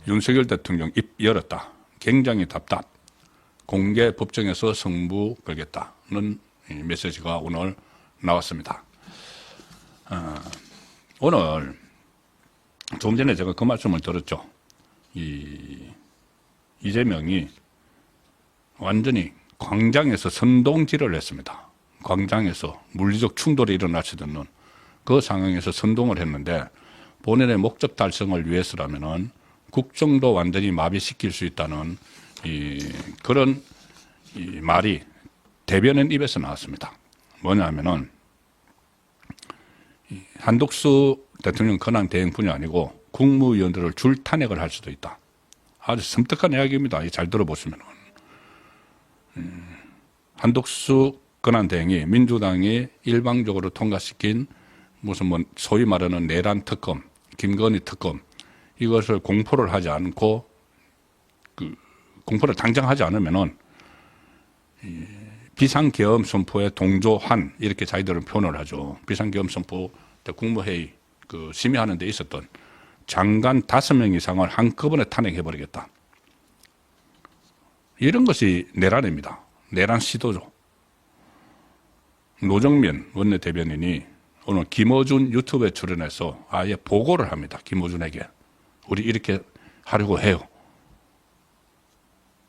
윤석열 대통령 입 열었다. 굉장히 답답. 공개 법정에서 승부 걸겠다는 메시지가 오늘 나왔습니다. 오늘 조금 전에 제가 그 말씀을 들었죠. 이재명이 완전히 광장에서 선동질을 했습니다. 광장에서 물리적 충돌이 일어날 수도 있는 그 상황에서 선동을 했는데 본인의 목적 달성을 위해서라면은 국정도 완전히 마비시킬 수 있다는 그런 말이 대변인 입에서 나왔습니다. 뭐냐면은 한독수 대통령 권한 대행뿐이 아니고 국무위원들을 줄 탄핵을 할 수도 있다. 아주 섬뜩한 이야기입니다. 잘 들어보시면은 한독수 권한 대행이 민주당이 일방적으로 통과시킨 무슨 뭐 소위 말하는 내란 특검, 김건희 특검 이것을 공포를 하지 않고 공포를 당장 하지 않으면은 비상계엄 선포에 동조한 이렇게 자기들은 표현을 하죠. 비상계엄 선포 때 국무회의 심의하는 데 있었던 장관 5명 이상을 한꺼번에 탄핵해버리겠다. 이런 것이 내란입니다. 내란 시도죠. 노정면 원내대변인이 오늘 김어준 유튜브에 출연해서 아예 보고를 합니다. 김어준에게. 우리 이렇게 하려고 해요.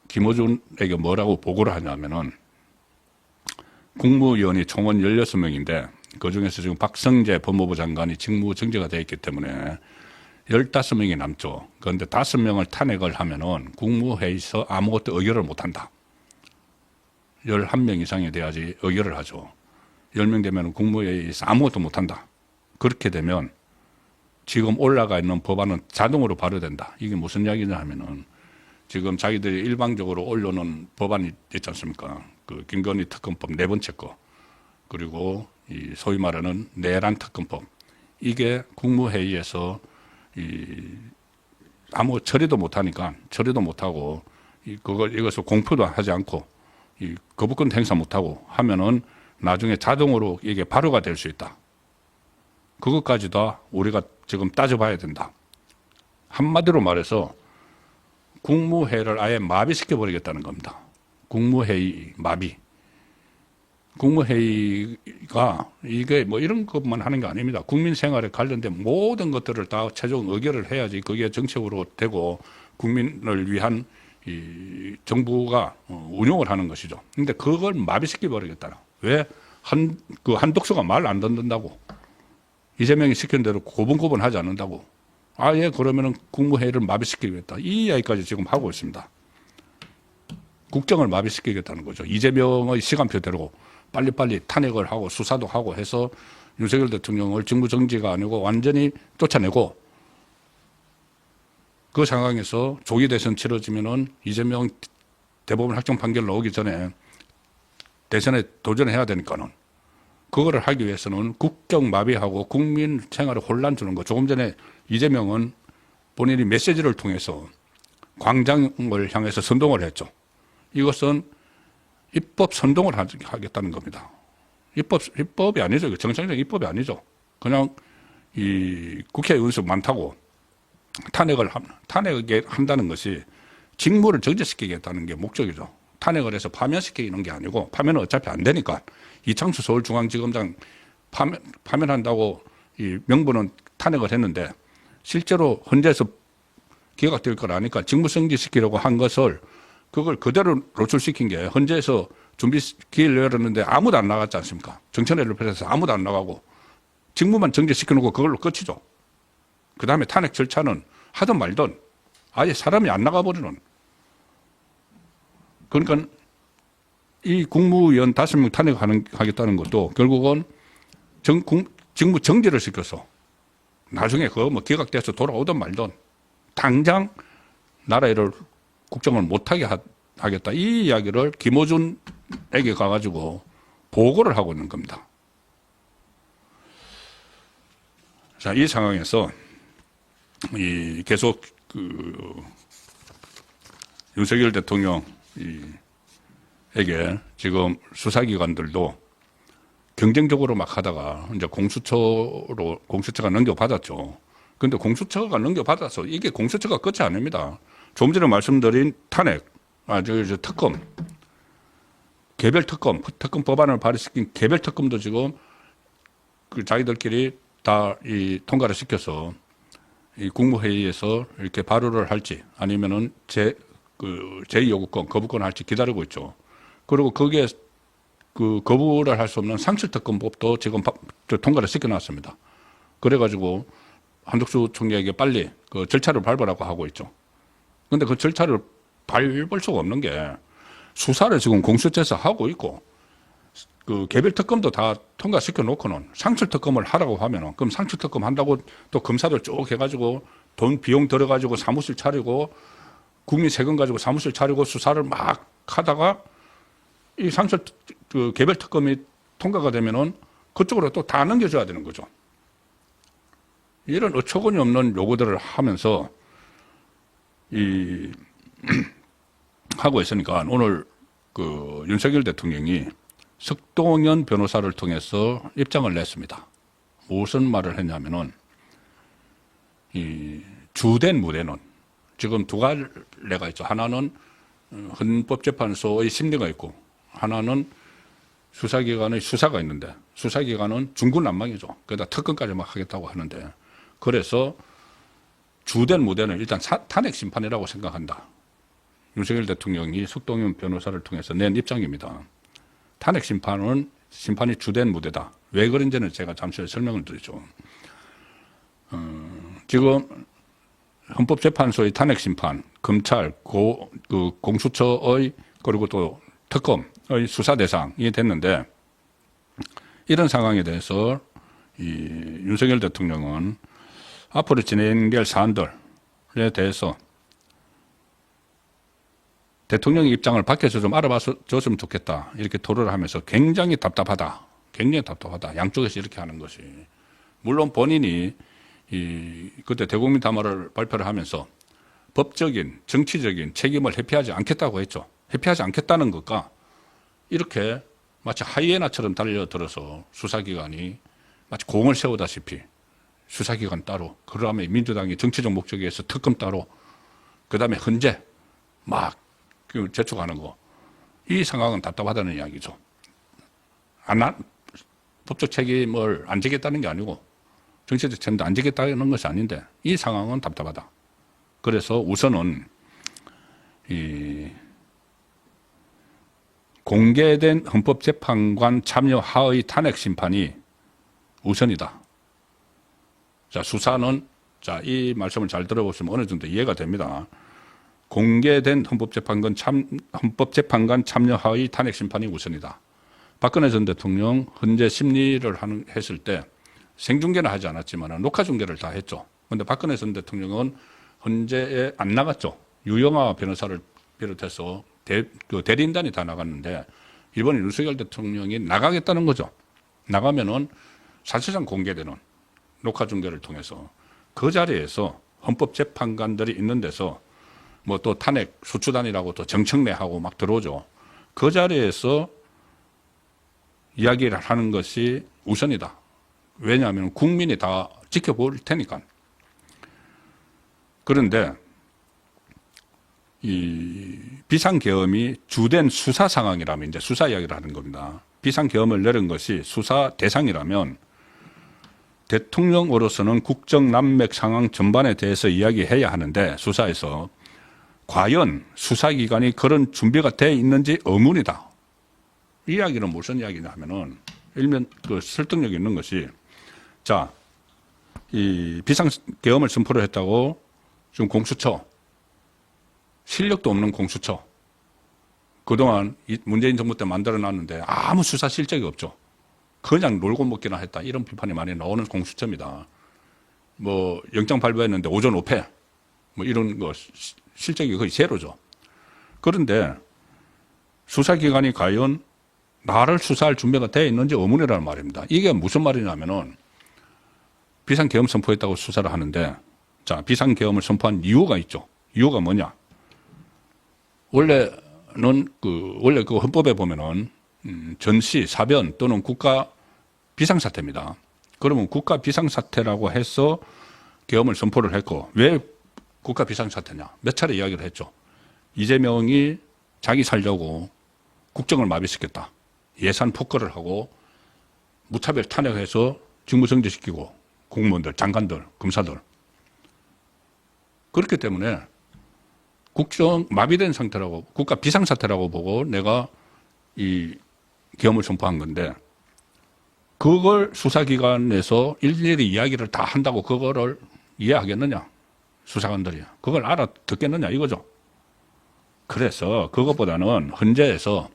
김어준에게 뭐라고 보고를 하냐면은 국무위원이 총원 16명인데 그중에서 지금 박성재 법무부 장관이 직무 정지가 되어 있기 때문에 15명이 남죠. 그런데 5명을 탄핵을 하면은 국무회의에서 아무것도 의결을 못한다. 11명 이상이 돼야지 의결을 하죠. 10명 되면 국무회의에서 아무것도 못한다. 그렇게 되면 지금 올라가 있는 법안은 자동으로 발효된다. 이게 무슨 이야기냐 하면은 지금 자기들이 일방적으로 올려놓은 법안이 있지 않습니까? 그 김건희 특검법 4번째 거, 그리고 이 소위 말하는 내란 특검법. 이게 국무회의에서 아무 처리도 못하니까 처리도 못하고 이것을 공표도 하지 않고 거부권 행사 못하고 하면은 나중에 자동으로 이게 발효가 될 수 있다. 그것까지 다 우리가 지금 따져봐야 된다. 한마디로 말해서 국무회의를 아예 마비시켜버리겠다는 겁니다. 국무회의 마비. 국무회의가 이게 뭐 이런 것만 하는 게 아닙니다. 국민 생활에 관련된 모든 것들을 다 최종 의결을 해야지 그게 정책으로 되고 국민을 위한 정부가 운용을 하는 것이죠. 근데 그걸 마비시켜버리겠다. 왜? 한독수가 말 안 듣는다고. 이재명이 시킨 대로 고분고분 하지 않는다고. 아예 그러면은 국무회의를 마비시키겠다. 이 이야기까지 지금 하고 있습니다. 국정을 마비시키겠다는 거죠. 이재명의 시간표대로 빨리빨리 탄핵을 하고 수사도 하고 해서 윤석열 대통령을 직무정지가 아니고 완전히 쫓아내고 그 상황에서 조기 대선 치러지면은 이재명 대법원 확정 판결 나오기 전에 대선에 도전해야 되니까는 그거를 하기 위해서는 국정 마비하고 국민 생활에 혼란 주는 거. 조금 전에 이재명은 본인이 메시지를 통해서 광장을 향해서 선동을 했죠. 이것은 입법 선동을 하겠다는 겁니다. 입법이 아니죠. 정상적인 입법이 아니죠. 그냥 국회 의원수 많다고 탄핵을 한다는 것이 직무를 정지시키겠다는 게 목적이죠. 탄핵을 해서 파면시키는 게 아니고 파면은 어차피 안 되니까 이창수 서울중앙지검장 파면한다고 명분은 탄핵을 했는데 실제로 헌재에서 기각될 거라니까 직무정지시키려고 한 것을 그걸 그대로 노출시킨 게 헌재에서 준비 기일을 열었는데 아무도 안 나갔지 않습니까? 정천회를 비롯해서 아무도 안 나가고 직무만 정지시켜놓고 그걸로 끝이죠. 그 다음에 탄핵 절차는 하든 말든 아예 사람이 안 나가버리는. 그러니까 이 국무위원 5명 탄핵하겠다는 것도 결국은 직무 정지를 시켜서 나중에 그거 뭐 기각돼서 돌아오든 말든 당장 나라 일을 국정을 못하게 하겠다. 이 이야기를 김어준에게 가가지고 보고를 하고 있는 겁니다. 자, 이 상황에서 계속 윤석열 대통령에게 지금 수사기관들도 경쟁적으로 막 하다가 이제 공수처가 넘겨받았죠. 근데 공수처가 넘겨받아서 이게 공수처가 끝이 아닙니다. 조금 전에 말씀드린 탄핵, 저 특검, 개별 특검, 특검 법안을 발의시킨 개별 특검도 지금 그 자기들끼리 다 이 통과를 시켜서 이 국무회의에서 이렇게 발의를 할지 아니면은 제2요구권, 거부권 할지 기다리고 있죠. 그리고 거기에 그 거부를 할 수 없는 상실특검법도 지금 통과를 시켜놨습니다. 그래가지고 한덕수 총리에게 빨리 그 절차를 밟으라고 하고 있죠. 근데 그 절차를 밟을 수가 없는 게 수사를 지금 공수처에서 하고 있고 그 개별 특검도 다 통과시켜 놓고는 상출 특검을 하라고 하면은 그럼 상출 특검 한다고 또 검사들 쭉 해가지고 돈 비용 들어가지고 사무실 차리고 국민 세금 가지고 사무실 차리고 수사를 막 하다가 이 상출 그 개별 특검이 통과가 되면은 그쪽으로 또 다 넘겨줘야 되는 거죠. 이런 어처구니 없는 요구들을 하면서 하고 있으니까 오늘 그 윤석열 대통령이 석동현 변호사를 통해서 입장을 냈습니다. 무슨 말을 했냐면은 이 주된 무대는 지금 두 갈래가 있죠. 하나는 헌법재판소의 심리가 있고 하나는 수사기관의 수사가 있는데 수사기관은 중구난방이죠. 그러다 특검까지 막 하겠다고 하는데 그래서 주된 무대는 일단 탄핵 심판이라고 생각한다. 윤석열 대통령이 석동현 변호사를 통해서 낸 입장입니다. 탄핵 심판이 주된 무대다. 왜 그런지는 제가 잠시 설명을 드리죠. 지금 헌법재판소의 탄핵 심판, 검찰, 공수처의 그리고 또 특검의 수사 대상이 됐는데 이런 상황에 대해서 윤석열 대통령은 앞으로 진행될 사안들에 대해서 대통령의 입장을 밖에서 좀 알아봐줬으면 좋겠다. 이렇게 토론을 하면서 굉장히 답답하다. 굉장히 답답하다. 양쪽에서 이렇게 하는 것이. 물론 본인이 그때 대국민 담화를 발표를 하면서 법적인, 정치적인 책임을 회피하지 않겠다고 했죠. 회피하지 않겠다는 것과 이렇게 마치 하이에나처럼 달려들어서 수사기관이 마치 공을 세우다시피 수사기관 따로, 그 다음에 민주당이 정치적 목적에 의해서 특검 따로, 그 다음에 헌재 막 재촉하는 거. 이 상황은 답답하다는 이야기죠. 법적 책임을 안 지겠다는 게 아니고 정치적 책임도 안 지겠다는 것이 아닌데 이 상황은 답답하다. 그래서 우선은 공개된 헌법재판관 참여 하의 탄핵 심판이 우선이다. 자, 수사는, 자, 이 말씀을 잘 들어보시면 어느 정도 이해가 됩니다. 공개된 헌법재판관 참여 하의 탄핵 심판이 우선이다. 박근혜 전 대통령 헌재 심리를 했을 때 생중계는 하지 않았지만 녹화 중계를 다 했죠. 그런데 박근혜 전 대통령은 헌재에 안 나갔죠. 유영아 변호사를 비롯해서 대리인단이 다 나갔는데 이번에 윤석열 대통령이 나가겠다는 거죠. 나가면은 사실상 공개되는 녹화 중계를 통해서 그 자리에서 헌법재판관들이 있는 데서 뭐 또 탄핵 수추단이라고 또 정청래하고 막 들어오죠. 그 자리에서 이야기를 하는 것이 우선이다. 왜냐하면 국민이 다 지켜볼 테니까. 그런데 이 비상계엄이 주된 수사 상황이라면 이제 수사 이야기를 하는 겁니다. 비상계엄을 내린 것이 수사 대상이라면 대통령으로서는 국정난맥 상황 전반에 대해서 이야기해야 하는데 수사에서 과연 수사기관이 그런 준비가 돼 있는지 의문이다. 이 이야기는 무슨 이야기냐 하면은 일면 그 설득력이 있는 것이 자, 이 비상계엄을 선포를 했다고 지금 공수처 실력도 없는 공수처 그동안 문재인 정부 때 만들어놨는데 아무 수사 실적이 없죠. 그냥 놀고 먹기나 했다. 이런 비판이 많이 나오는 공수처입니다. 뭐 영장 발부했는데 오전 오패 뭐 이런 거 실적이 거의 제로죠. 그런데 수사기관이 과연 나를 수사할 준비가 되어 있는지 의문이라는 말입니다. 이게 무슨 말이냐면은 비상계엄 선포했다고 수사를 하는데 자, 비상계엄을 선포한 이유가 있죠. 이유가 뭐냐? 원래 그 헌법에 보면은 전시, 사변 또는 국가 비상사태입니다. 그러면 국가 비상사태라고 해서 계엄을 선포를 했고 왜 국가 비상사태냐 몇 차례 이야기를 했죠. 이재명이 자기 살려고 국정을 마비시켰다. 예산 폭거를 하고 무차별 탄핵해서 직무정지시키고 공무원들, 장관들, 검사들. 그렇기 때문에 국정 마비된 상태라고 국가 비상사태라고 보고 내가 이 계엄을 선포한 건데 그걸 수사기관에서 일일이 이야기를 다 한다고 그거를 이해하겠느냐 수사관들이 그걸 알아듣겠느냐 이거죠. 그래서 그것보다는 헌재에서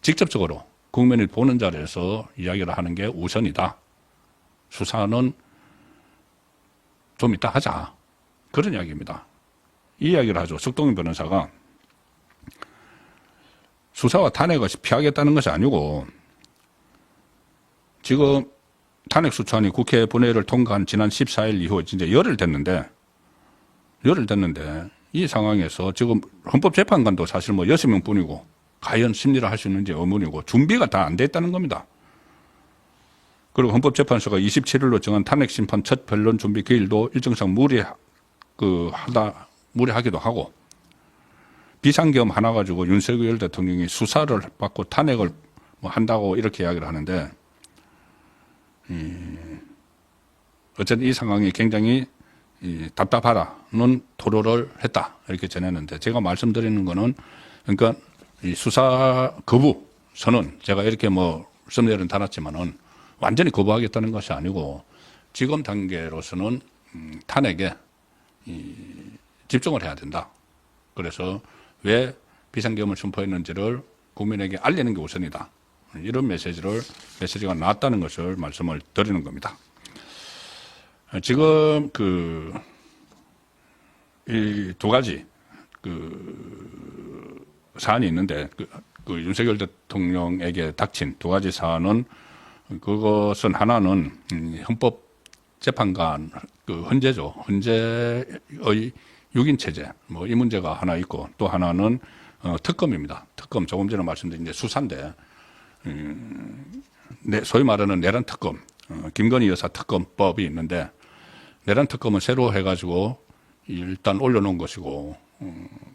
직접적으로 국민이 보는 자리에서 이야기를 하는 게 우선이다. 수사는 좀 이따 하자. 그런 이야기입니다. 이 이야기를 하죠. 석동인 변호사가 수사와 탄핵을 피하겠다는 것이 아니고 지금 탄핵 수찬이 국회 본회의를 통과한 지난 14일 이후 이제 열흘 됐는데 이 상황에서 지금 헌법재판관도 사실 뭐 6명 뿐이고 과연 심리를 할 수 있는지 의문이고 준비가 다 안 돼 있다는 겁니다. 그리고 헌법재판소가 27일로 정한 탄핵 심판 첫 변론 준비 기일도 일정상 무리하기도 하고 비상계엄 하나 가지고 윤석열 대통령이 수사를 받고 탄핵을 뭐 한다고 이렇게 이야기를 하는데 어쨌든 이 상황이 굉장히 답답하다는 토로를 했다 이렇게 전했는데 제가 말씀드리는 거는 그러니까 이 수사 거부 선언 제가 이렇게 뭐 썸네일은 달았지만은 완전히 거부하겠다는 것이 아니고 지금 단계로서는 탄핵에 집중을 해야 된다. 그래서 왜 비상계엄을 선포했는지를 국민에게 알리는 게 우선이다. 이런 메시지가 나왔다는 것을 말씀을 드리는 겁니다. 지금 이 두 가지 사안이 있는데 그 윤석열 대통령에게 닥친 두 가지 사안은 그것은 하나는 헌법재판관 헌재죠. 헌재의 6인 체제 뭐 이 문제가 하나 있고 또 하나는 특검입니다. 특검 조금 전에 말씀드린 이제 수사인데 소위 말하는 내란 특검 김건희 여사 특검법이 있는데 내란 특검은 새로 해가지고 일단 올려놓은 것이고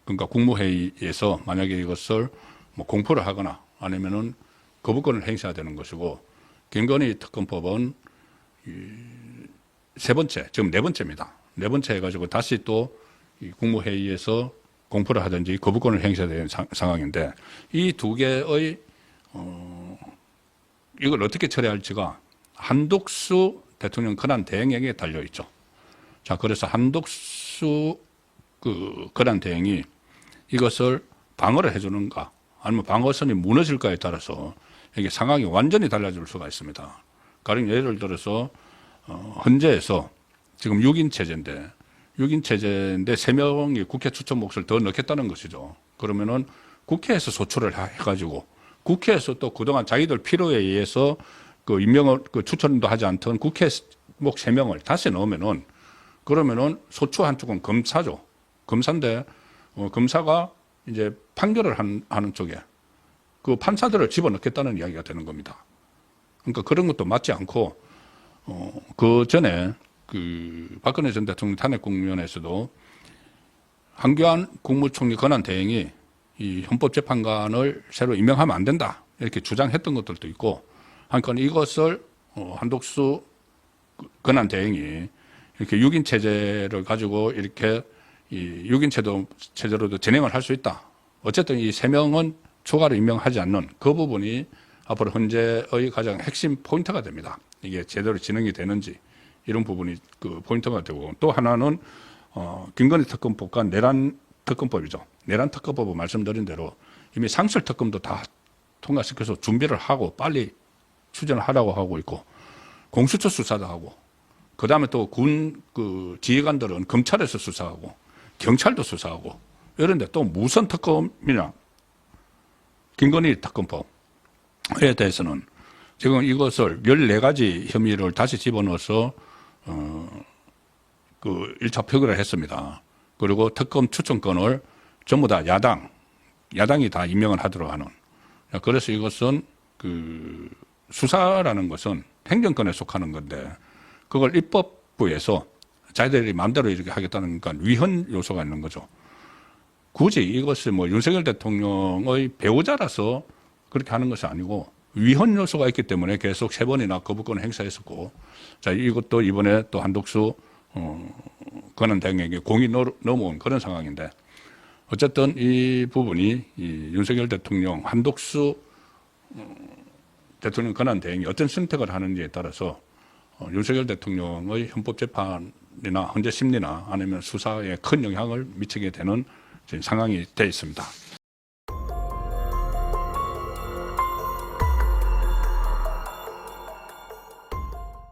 그러니까 국무회의에서 만약에 이것을 뭐 공포를 하거나 아니면은 거부권을 행사해야 되는 것이고 김건희 특검법은 세 번째, 지금 네 번째입니다. 네 번째 해가지고 다시 또 국무회의에서 공포를 하든지 거부권을 행사해야 되는 상황인데 이 두 개의 이걸 어떻게 처리할지가 한독수 대통령 권한 대행에게 달려 있죠. 자, 그래서 한독수 권한 대행이 이것을 방어를 해주는가 아니면 방어선이 무너질까에 따라서 이게 상황이 완전히 달라질 수가 있습니다. 가령 예를 들어서 헌재에서 지금 6인 체제인데 3명이 국회 추천 몫을 더 넣겠다는 것이죠. 그러면은 국회에서 소추를 해가지고 국회에서 또 그동안 자기들 필요에 의해서 임명을 추천도 하지 않던 국회 목 3명을 다시 넣으면은 그러면은 소추 한쪽은 검사죠. 검사인데 검사가 이제 판결을 하는 쪽에 그 판사들을 집어넣겠다는 이야기가 되는 겁니다. 그러니까 그런 것도 맞지 않고 그 전에 박근혜 전 대통령 탄핵 국면에서도 한교안 국무총리 권한 대행이 이 헌법재판관을 새로 임명하면 안 된다 이렇게 주장했던 것들도 있고 하니까 이것을 한독수 권한 대행이 이렇게 6인 체제를 가지고 이렇게 이 6인 체제로도 진행을 할 수 있다. 어쨌든 이 3명은 추가로 임명하지 않는 그 부분이 앞으로 헌재의 가장 핵심 포인트가 됩니다. 이게 제대로 진행이 되는지 이런 부분이 포인트가 되고 또 하나는 김건희 특검법과 내란 특검법이죠. 내란 특검법은 말씀드린 대로 이미 상설 특검도 다 통과시켜서 준비를 하고 빨리 추진을 하라고 하고 있고 공수처 수사도 하고 그 다음에 또 군 지휘관들은 검찰에서 수사하고 경찰도 수사하고 이런데 또 무슨 특검이냐 김건희 특검법에 대해서는 지금 이것을 14가지 혐의를 다시 집어넣어서 1차 표결을 했습니다. 그리고 특검 추천권을 전부 다 야당이 다 임명을 하도록 하는. 그래서 이것은 수사라는 것은 행정권에 속하는 건데 그걸 입법부에서 자기들이 마음대로 이렇게 하겠다는 건 위헌 요소가 있는 거죠. 굳이 이것을 뭐 윤석열 대통령의 배우자라서 그렇게 하는 것이 아니고 위헌 요소가 있기 때문에 계속 3번이나 거부권을 행사했었고, 자, 이것도 이번에 또 한독수 권한대행에게 공이 넘어온 그런 상황인데, 어쨌든 이 부분이 이 윤석열 대통령, 한독수 대통령 권한대행이 어떤 선택을 하는지에 따라서 윤석열 대통령의 헌법재판이나 헌재 심리나 아니면 수사에 큰 영향을 미치게 되는 지금 상황이 되어 있습니다.